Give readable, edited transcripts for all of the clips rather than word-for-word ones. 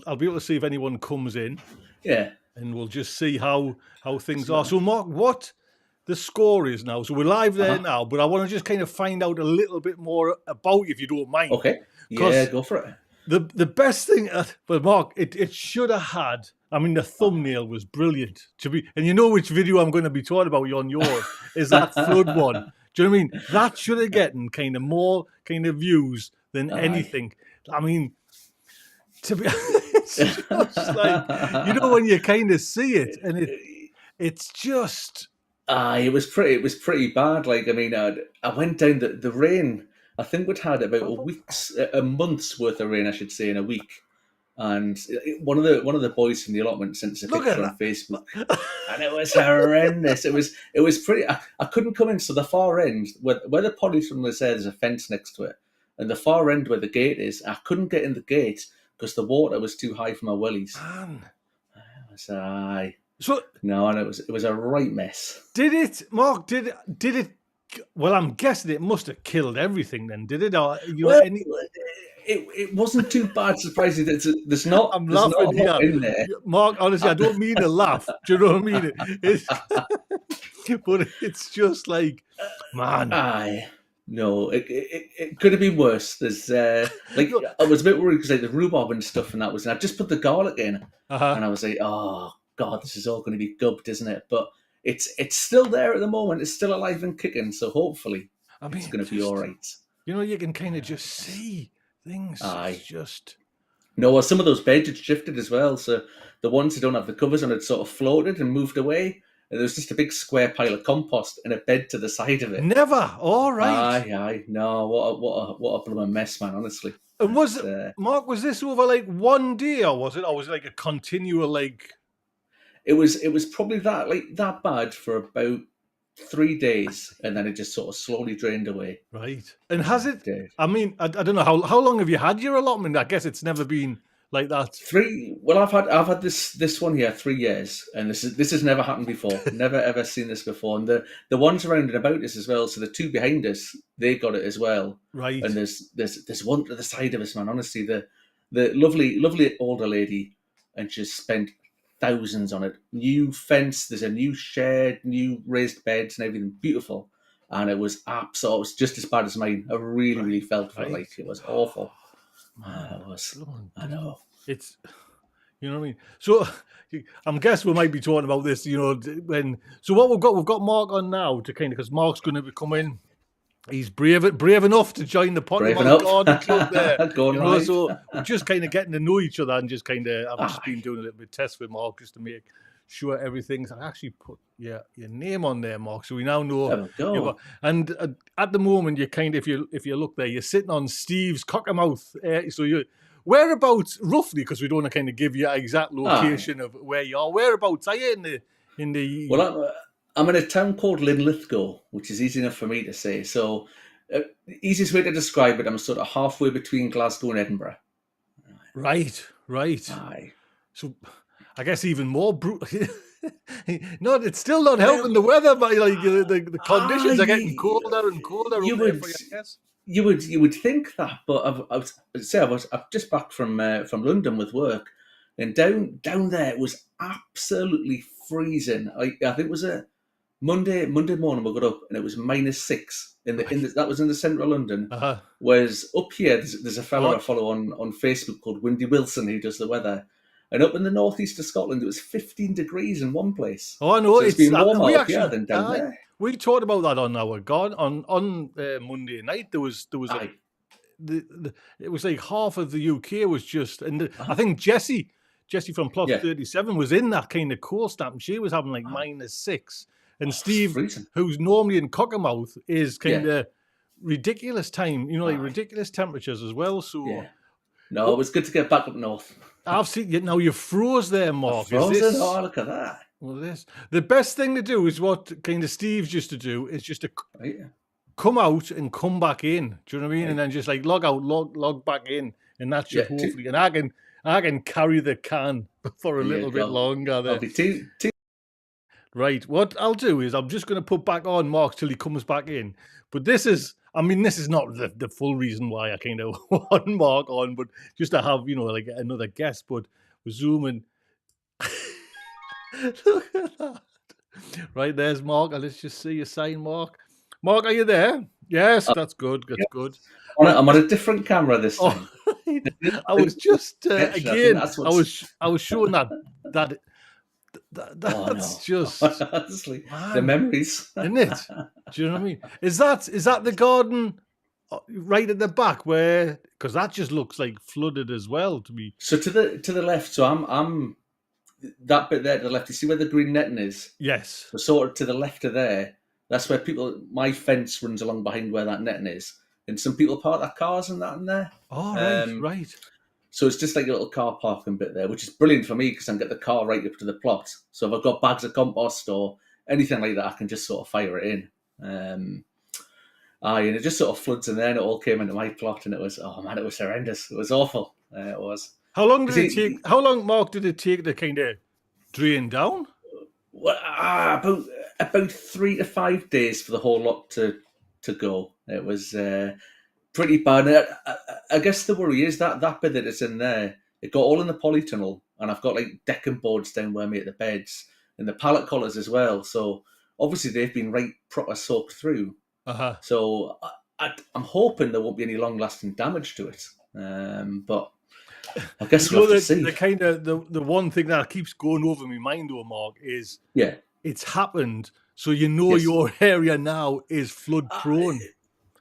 I'll be able to see if anyone comes in, Yeah. and we'll just see how things are. So, Mark, what the score is now? So we're live there now, but I want to just kind of find out a little bit more about you, if you don't mind. Okay. Yeah, go for it. The best thing, well, Mark, it should have had. I mean, the thumbnail was brilliant. And you know which video I'm going to be talking about on yours is that flood one. Do you know what I mean? That should have gotten kind of more kind of views than anything. I mean, to be, it's just like, you know, when you kind of see it, and it's just. It was pretty bad. Like, I mean, I went down the rain. I think we'd had about a month's worth of rain, I should say, in a week. And one of the boys from the allotment sent us a picture on Facebook, and it was horrendous. It was pretty. I couldn't come in. So the far end, where the Potty from was there, there's a fence next to it, and the far end where the gate is, I couldn't get in the gate because the water was too high for my wellies. So no, and it was a right mess. Did it, Mark? Did it? Well, I'm guessing it must have killed everything. Then did it? Or it wasn't too bad. Surprisingly, there's not. I'm laughing here, in there. Mark. Honestly, I don't mean to laugh. Do you know what I mean? But it's just like, man. No, it could have been worse. There's like I was a bit worried because like the rhubarb and stuff, and that was. And I just put the garlic in, and I was like, oh God, this is all going to be gubbed, isn't it? But it's still there at the moment. It's still alive and kicking. So hopefully, it's going to be all right. You know, you can kind of just see things. Just no. Well, some of those beds had shifted as well. So the ones who don't have the covers on it sort of floated and moved away. And there was just a big square pile of compost and a bed to the side of it. Never. All right. Aye. No, what a blooming mess, man. Honestly. And was it, Mark? Was this over like one day, or was it like a continual like? It was probably that bad for about 3 days, and then it just sort of slowly drained away. Right. And has it? I mean, I don't know how long have you had your allotment? I guess it's never been like that. 3. Well, I've had this one here 3 years, and this has never happened before. Never ever seen this before. And the ones around and about us as well. So the two behind us, they got it as well. Right. And there's one to the side of us, man. Honestly, the lovely older lady, and she's spent thousands on it. New fence, there's a new shed, new raised beds and everything, beautiful. And it was absolutely, it was just as bad as mine. I really felt for it. Like, it was awful. Man, it was. I know. It's, you know what I mean? So I'm guessing we might be talking about this, you know, so what we've got Mark on now to kind of, because Mark's going to be coming. He's brave enough to join the Potty Garden Club there. So we're just kind of getting to know each other, and just kind of, I've just been doing a little bit of test with Mark just to make sure everything's. I actually put your name on there, Mark, so we now know. And at the moment, you kind of, if you look there, you're sitting on Steve's Cockermouth. So you whereabouts roughly, because we don't want to kind of give you an exact location of where you are. Whereabouts are you in the? Well, I'm in a town called Linlithgow, which is easy enough for me to say. So, the easiest way to describe it, I'm sort of halfway between Glasgow and Edinburgh. Right. Aye. So, I guess even more brutal. No, it's still not helping the weather, but like the conditions are getting colder and colder. You would think that, but I'm just back from London with work, and down there it was absolutely freezing. I think it was a Monday morning we got up and it was -6 that was in the centre of London. Whereas up here there's a fellow I follow on Facebook called Windy Wilson who does the weather, and up in the northeast of Scotland it was 15 degrees in one place. Oh, I know. So it's been warmer up here than down there. We talked about that on our on Monday night. There was it was like half of the UK was just, and I think Jessie from Plot 37 was in that kind of cold snap, and she was having like -6. And Steve, who's normally in Cockermouth, is kind of ridiculous time, you know, like ridiculous temperatures as well. So, no, it was good to get back up north. I've seen you now. You froze there, Mark. Frozen? Oh, look at that. Well, the best thing to do is what kind of Steve's used to do is just to come out and come back in. Do you know what I mean? And then just like log out, log back in, and that should hopefully. And I can carry the can for a little bit longer. There. I'll be too. Right, what I'll do is I'm just going to put back on Mark till he comes back in. But this is, I mean, this is not the full reason why I kind of want Mark on, but just to have, like another guest. But we're zooming. Look at that. Right, there's Mark. And let's just see your sign, Mark. Mark, are you there? Yes, that's good. That's good. I'm on a different camera this time. Right. I was just again. That's I was showing that's just honestly the memories, isn't it? Do you know what I mean? Is that the garden right at the back where? Because that just looks like flooded as well to me. So to the left. So I'm that bit there to the left. You see where the green netting is? Yes. So sort of to the left of there. That's where my fence runs along behind where that netting is, and some people park their cars and that in there. Oh, right, right. So it's just like a little car parking bit there, which is brilliant for me because I can get the car right up to the plot. So if I've got bags of compost or anything like that, I can just sort of fire it in. And it just sort of floods in there, and it all came into my plot, and it was horrendous. It was awful. It was. How long did it take? How long, Mark, did it take to kind of drain down? Well, about 3 to 5 days for the whole lot to go. It was pretty bad. I guess the worry is that bit that it's in there, it got all in the polytunnel, and I've got like decking boards down where I make the beds and the pallet collars as well. So obviously they've been right proper soaked through. So I'm hoping there won't be any long lasting damage to it. But I guess we'll have to see. The kind of the one thing that keeps going over my mind, though, Mark, is it's happened. So your area now is flood prone.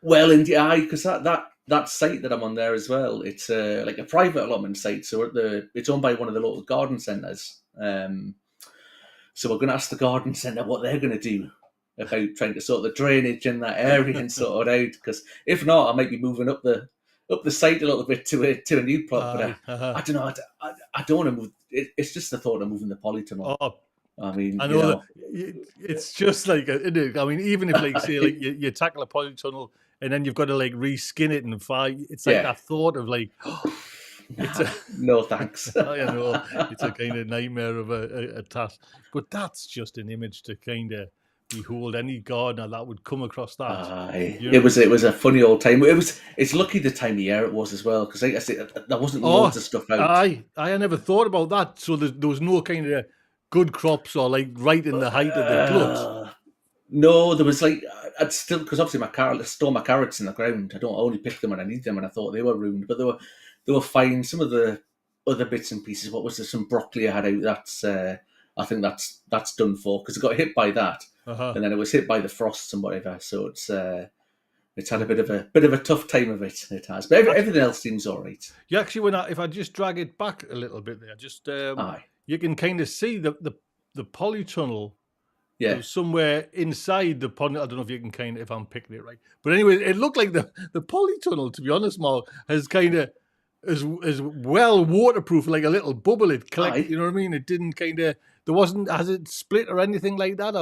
Well, indeed, because that site that I'm on there as well, it's like a private allotment site. So it's owned by one of the local garden centres. So we're going to ask the garden centre what they're going to do about trying to sort the drainage in that area and sort it out. Because if not, I might be moving up the site a little bit to a new plot. But I don't know. I don't want to move. It's just the thought of moving the polytunnel. Oh. I mean, I know it's just like, I mean, even if like say like you tackle a polytunnel and then you've got to like reskin it and fire, it's like that thought of like, no thanks. I know it's a kind of nightmare of a task, but that's just an image to kind of behold. Any gardener that would come across that. It was a funny old time. It's lucky the time of year it was as well, because like I said, there wasn't loads of stuff out. I never thought about that. So there was no kind of good crops or like right in the height of the glut. No, there was like I'd still, because obviously I store my carrots in the ground. I only pick them when I need them, and I thought they were ruined, but they were fine. Some of the other bits and pieces. What was there? Some broccoli I had out. That's I think that's done for, because it got hit by that, and then it was hit by the frosts and whatever. So it's had a bit of a tough time of it. It has, but everything else seems all right. You actually, if I just drag it back a little bit there, just you can kind of see the polytunnel. Yeah, somewhere inside the pond. I don't know if you can kind of, if I'm picking it right, but anyway, it looked like the polytunnel, to be honest, Mark, has kind of as well waterproof, like a little bubble. It collected, you know what I mean? It didn't kind of, has it split or anything like that?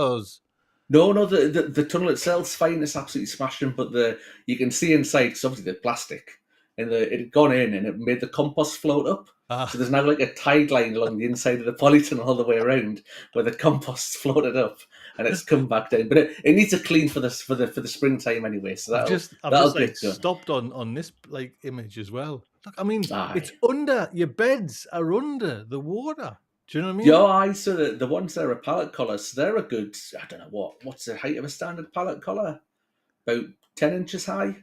No, the tunnel itself's fine. It's absolutely smashing, but you can see inside, because obviously the plastic, and it had gone in and it made the compost float up. So there's now like a tide line along the inside of the polytunnel all the way around, where the compost's floated up and it's come back down. But it needs a clean for the springtime anyway. So I've just like stopped on this like image as well. Look, I mean, it's under, your beds are under the water. Do you know what I mean? Yeah, so the ones that are pallet collars, so they're a good, I don't know what's the height of a standard pallet collar? About 10 inches high.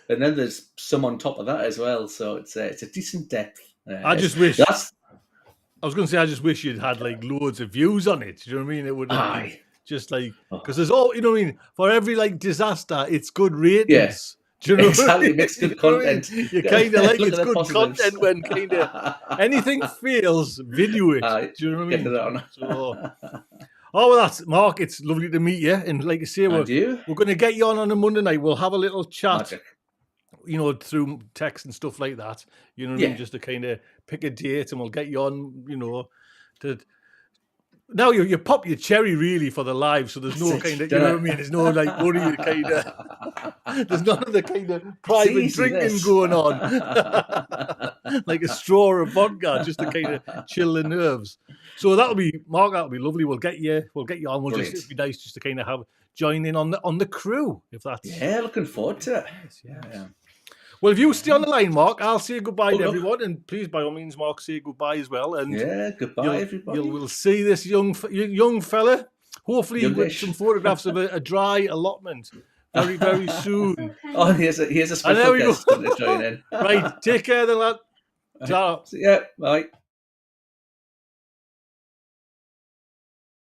And then there's some on top of that as well. So it's a decent depth. I just wish. I was going to say, I just wish you'd had like loads of views on it. Do you know what I mean? It would have been just like, because there's all, you know what I mean? For every like disaster, it's good ratings. Yes. Do you know exactly, it makes good content. You kind of like it's good content when kind of anything fails, video it. Do you know what I mean? Get it on. Well, that's Mark. It's lovely to meet you, and like I say, we're going to get you on a Monday night. We'll have a little chat. Magic. You know, through text and stuff like that. You know what I mean? Just to kind of pick a date, and we'll get you on. You know, now you pop your cherry really for the live, so there's no kind of, you know what I mean? There's no like worry kind of. There's none of the kind of private drinking going on, like a straw of vodka, just to kind of chill the nerves. So that'll be Mark. That'll be lovely. We'll get you on. It'd be nice just to kind of have join in on the crew. If that's looking forward to it. yes. Yeah. Well, if you stay on the line, Mark, I'll say goodbye to look. everyone, and please, by all means, Mark, say goodbye as well. And goodbye, everybody. You will see this young fella, hopefully with some photographs of a dry allotment very, very soon. Okay. Oh, here's a special guest to join in. Right, take care then, lad. Ciao. Yeah, bye.